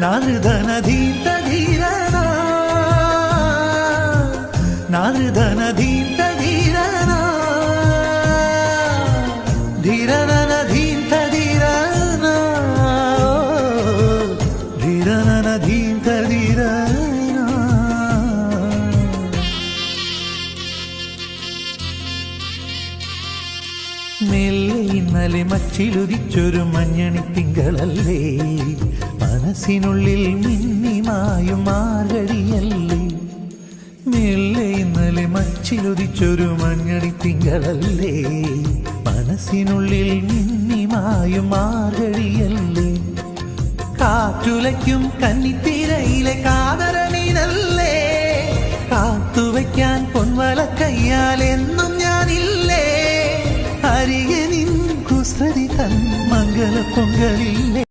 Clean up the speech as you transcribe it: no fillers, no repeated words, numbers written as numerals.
നാദൃധനധീന്ത ധീരന നാദൃധനധീന്ത ധീരന ധീരനധീന്ത ധീരന ധീരനധീന്ത ധീരന. മെല്ലെ ഇന്നലെ മച്ചിലുദിച്ചൊരു മഞ്ഞണി തിങ്കളല്ലേ, മനസ്സിനുള്ളിൽ മിന്നിമായും മാർഗഴിയല്ലേ. മെല്ലെ ഇന്നലെ മച്ചിലുദിച്ചൊരു മഞ്ഞണി തിങ്കളല്ലേ, മനസ്സിനുള്ളിൽ മിന്നിമായും മാർഗഴിയല്ലേ. കാറ്റുലയ്ക്കും കന്നിത്തിരയിലെ കാതരമീനല്ലേ, കാത്തുവയ്ക്കാൻ പൊൻവല കയ്യാൽ എന്നും ഞാനില്ലേ. അരികെ നിൻ കുസൃതി തൻ മംഗള പൊങ്കലില്ലേ.